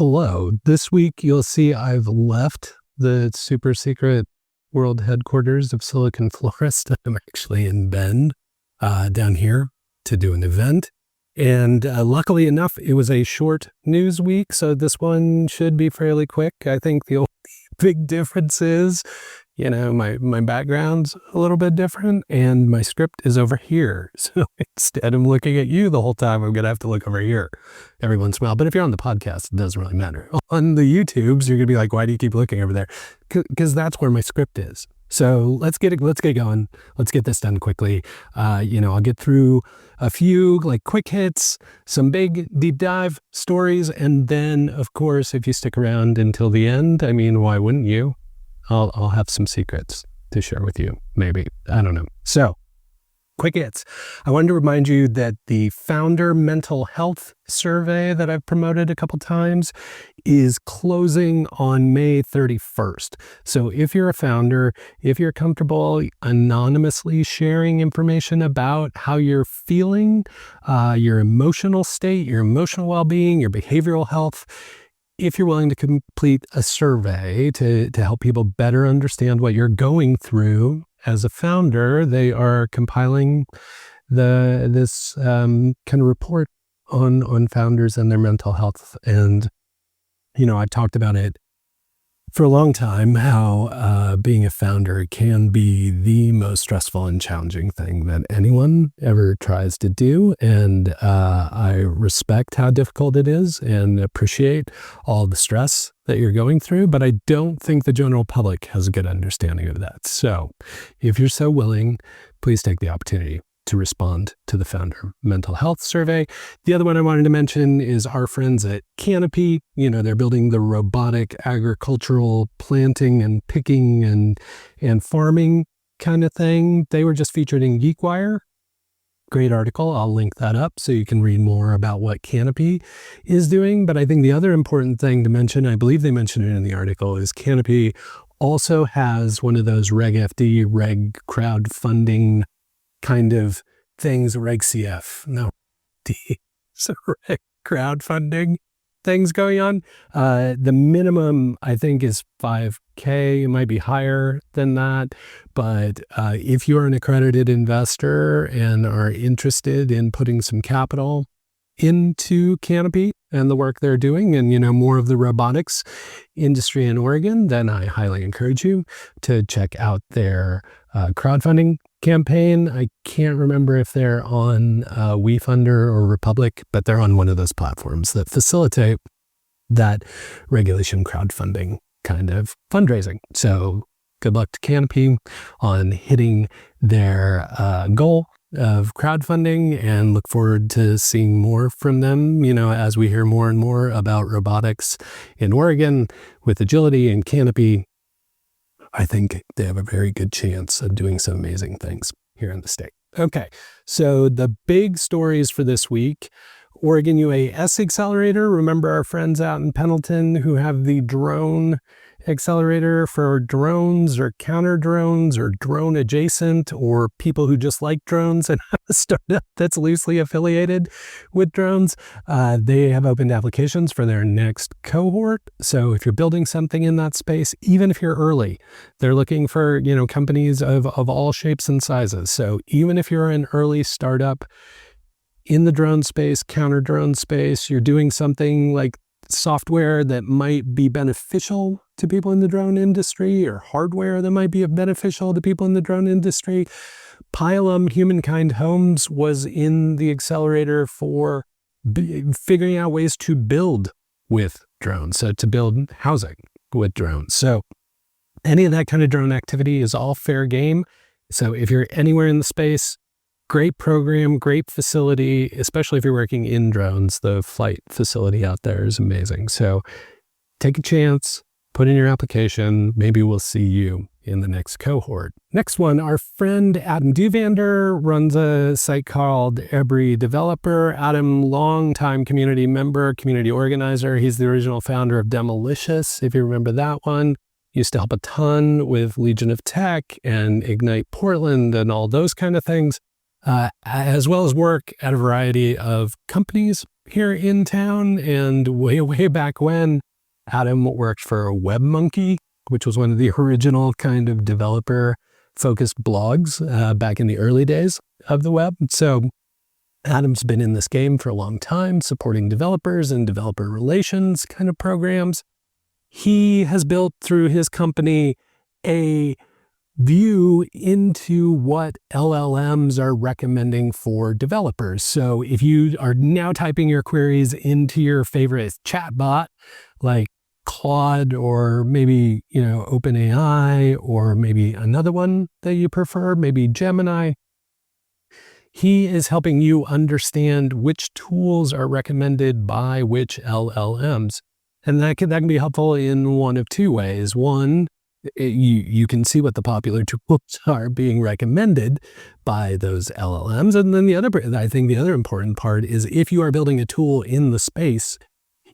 Hello. This week, you'll see I've left the super secret world headquarters of Silicon Florist. I'm actually in Bend, down here to do an event. And luckily enough, it was a short news week, so this one should be fairly quick. I think the only big difference is, my background's a little bit different and my script is over here. So instead of looking at you the whole time, I'm going to have to look over here every once in a while. But if you're on the podcast, it doesn't really matter. On the YouTubes, you're going to be like, why do you keep looking over there? Because that's where my script is. So let's get going. Let's get this done quickly. I'll get through a few quick hits, some big deep dive stories. And then, of course, if you stick around until the end, why wouldn't you? I'll have some secrets to share with you, maybe. I don't know. So, quick hits. I wanted to remind you that the Founder Mental Health Survey that I've promoted a couple times is closing on May 31st. So if you're a founder, if you're comfortable anonymously sharing information about how you're feeling, your emotional state, your emotional well-being, your behavioral health, if you're willing to complete a survey to help people better understand what you're going through as a founder, they are compiling this kind of report on founders and their mental health. And, I've talked about it for a long time, how being a founder can be the most stressful and challenging thing that anyone ever tries to do. And I respect how difficult it is and appreciate all the stress that you're going through, but I don't think the general public has a good understanding of that. So if you're so willing, please take the opportunity to respond to the Founder Mental Health Survey. The other one I wanted to mention is our friends at Canopy. They're building the robotic agricultural planting and picking and farming kind of thing. They were just featured in GeekWire. Great article. I'll link that up so you can read more about what Canopy is doing. But I think the other important thing to mention, I believe they mentioned it in the article, is Canopy also has one of those Reg FD, Reg crowdfunding kind of things, Reg CF, no, D, so Reg crowdfunding things going on. The minimum, I think, is $5,000. It might be higher than that. But if you're an accredited investor and are interested in putting some capital into Canopy and the work they're doing and, more of the robotics industry in Oregon, then I highly encourage you to check out their crowdfunding campaign. I can't remember if they're on WeFunder or Republic, but they're on one of those platforms that facilitate that regulation crowdfunding kind of fundraising. So good luck to Canopy on hitting their goal of crowdfunding, and look forward to seeing more from them, as we hear more and more about robotics in Oregon with Agility and Canopy. I think they have a very good chance of doing some amazing things here in the state. Okay, so the big stories for this week: Oregon UAS Accelerator. Remember our friends out in Pendleton who have the drone accelerator for drones or counter drones or drone adjacent, or people who just like drones and have a startup that's loosely affiliated with drones. They have opened applications for their next cohort. So if you're building something in that space, even if you're early, they're looking for, companies of all shapes and sizes. So even if you're an early startup in the drone space, counter drone space, you're doing something like software that might be beneficial to people in the drone industry, or hardware that might be beneficial to people in the drone industry. Pilum Humankind Homes was in the accelerator for figuring out ways to build with drones, so to build housing with drones. So any of that kind of drone activity is all fair game. So if you're anywhere in the space, great program, great facility, especially if you're working in drones. The flight facility out there is amazing. So take a chance, put in your application. Maybe we'll see you in the next cohort. Next one, our friend Adam Duvander runs a site called Every Developer. Adam, longtime community member, community organizer. He's the original founder of Demolicious, if you remember that one. Used to help a ton with Legion of Tech and Ignite Portland and all those kind of things. As well as work at a variety of companies. here in town. And way back when, Adam worked for WebMonkey, which was one of the original kind of developer-focused blogs back in the early days of the web. So Adam's been in this game for a long time, supporting developers and developer relations kind of programs. He has built through his company a view into what LLMs are recommending for developers. So if you are now typing your queries into your favorite chatbot, like Claude or maybe, OpenAI, or maybe another one that you prefer, maybe Gemini, he is helping you understand which tools are recommended by which LLMs. And that can be helpful in one of two ways. One, you can see what the popular tools are being recommended by those LLMs. And then I think the other important part is if you are building a tool in the space,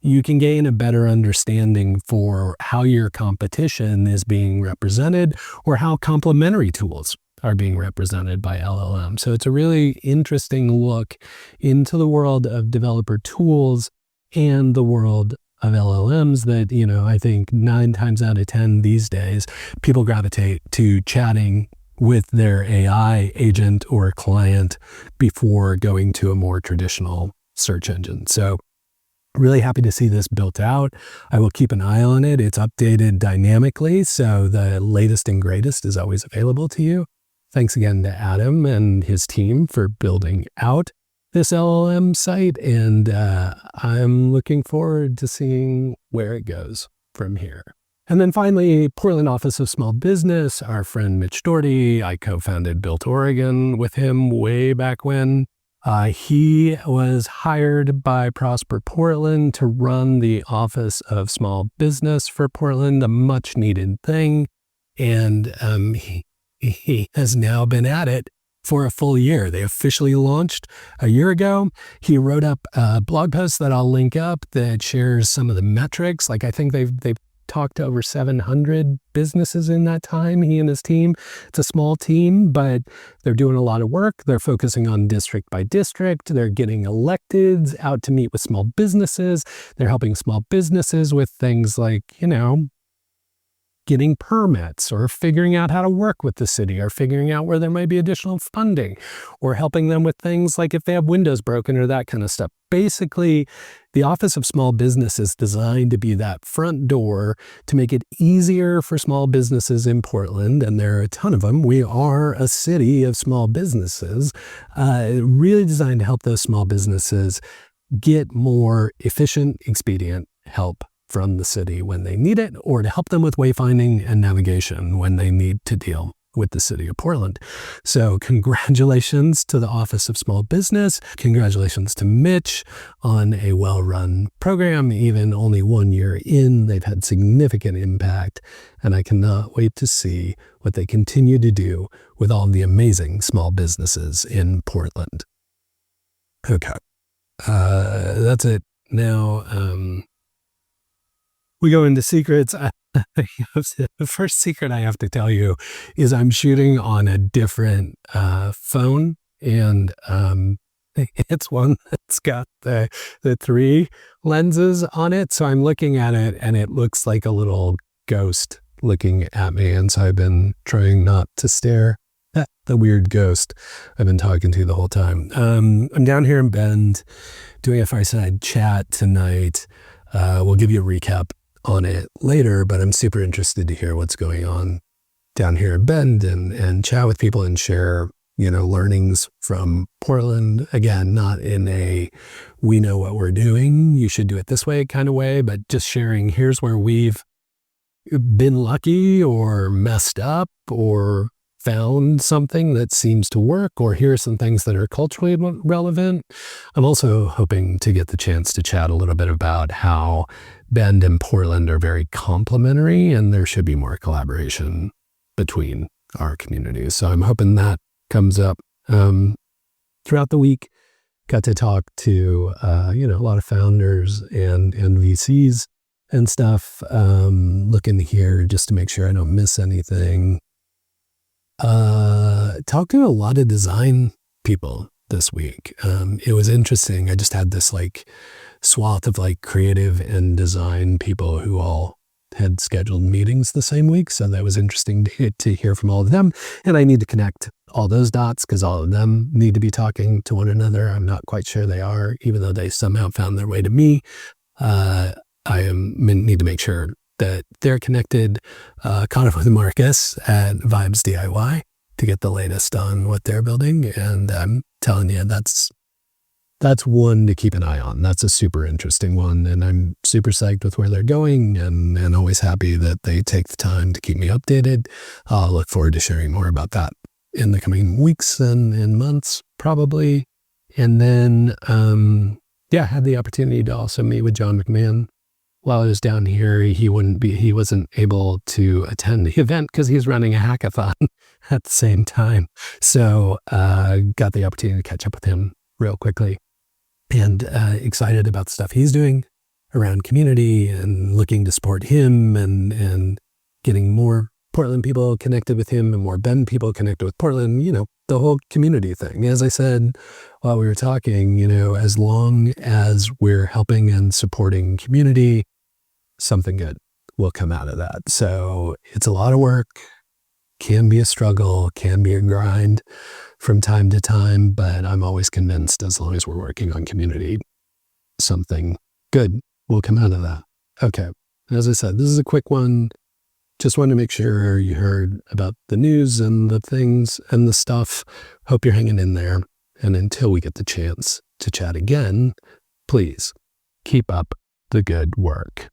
you can gain a better understanding for how your competition is being represented or how complementary tools are being represented by LLM. So it's a really interesting look into the world of developer tools and the world of LLMs that, I think 9 times out of 10 these days, people gravitate to chatting with their AI agent or client before going to a more traditional search engine. So really happy to see this built out. I will keep an eye on it. It's updated dynamically, so the latest and greatest is always available to you. Thanks again to Adam and his team for building out this LLM site, and I'm looking forward to seeing where it goes from here. And then finally, Portland Office of Small Business, our friend Mitch Doherty. I co-founded Built Oregon with him way back when. He was hired by Prosper Portland to run the Office of Small Business for Portland, a much needed thing. And he has now been at it for a full year. They officially launched a year ago. He wrote up a blog post that I'll link up that shares some of the metrics. Like I think they've talked to over 700 businesses in that time, he and his team. It's a small team, but they're doing a lot of work. They're focusing on district by district. They're getting electeds out to meet with small businesses. They're helping small businesses with things like, getting permits or figuring out how to work with the city or figuring out where there might be additional funding or helping them with things like if they have windows broken or that kind of stuff. Basically, the Office of Small Business is designed to be that front door to make it easier for small businesses in Portland, and there are a ton of them. We are a city of small businesses, really designed to help those small businesses get more efficient, expedient help from the city when they need it, or to help them with wayfinding and navigation when they need to deal with the city of Portland. So congratulations to the Office of Small Business. Congratulations to Mitch on a well-run program. Even only 1 year in, they've had significant impact, and I cannot wait to see what they continue to do with all the amazing small businesses in Portland. Okay, that's it. Now, we go into secrets. The first secret I have to tell you is I'm shooting on a different phone, and it's one that's got the 3 lenses on it. So I'm looking at it, and it looks like a little ghost looking at me. And so I've been trying not to stare at the weird ghost I've been talking to the whole time. I'm down here in Bend doing a fireside chat tonight. We'll give you a recap on it later, but I'm super interested to hear what's going on down here in Bend and chat with people and share, learnings from Portland. Again, not in a, we know what we're doing, you should do it this way kind of way, but just sharing, here's where we've been lucky or messed up or found something that seems to work, or here are some things that are culturally relevant. I'm also hoping to get the chance to chat a little bit about how Bend and Portland are very complementary, and there should be more collaboration between our communities. So I'm hoping that comes up throughout the week. Got to talk to a lot of founders and VCs and stuff. Looking here just to make sure I don't miss anything. Talk to a lot of design people this week. It was interesting. I just had this like swath of like creative and design people who all had scheduled meetings the same week. So that was interesting to hear from all of them. And I need to connect all those dots because all of them need to be talking to one another. I'm not quite sure they are, even though they somehow found their way to me. Need to make sure that they're connected, kind of with Marcus at Vibes DIY to get the latest on what they're building. And I'm telling you, that's one to keep an eye on. That's a super interesting one. And I'm super psyched with where they're going and always happy that they take the time to keep me updated. I'll look forward to sharing more about that in the coming weeks and months, probably. And then, had the opportunity to also meet with John McMahon. While I was down here, he wasn't able to attend the event because he's running a hackathon at the same time. So, got the opportunity to catch up with him real quickly and excited about the stuff he's doing around community and looking to support him and getting more Portland people connected with him and more Bend people connected with Portland, the whole community thing. As I said while we were talking, as long as we're helping and supporting community, something good will come out of that. So it's a lot of work, can be a struggle, can be a grind from time to time, but I'm always convinced as long as we're working on community, something good will come out of that. Okay. As I said, this is a quick one. Just wanted to make sure you heard about the news and the things and the stuff. Hope you're hanging in there. And until we get the chance to chat again, please keep up the good work.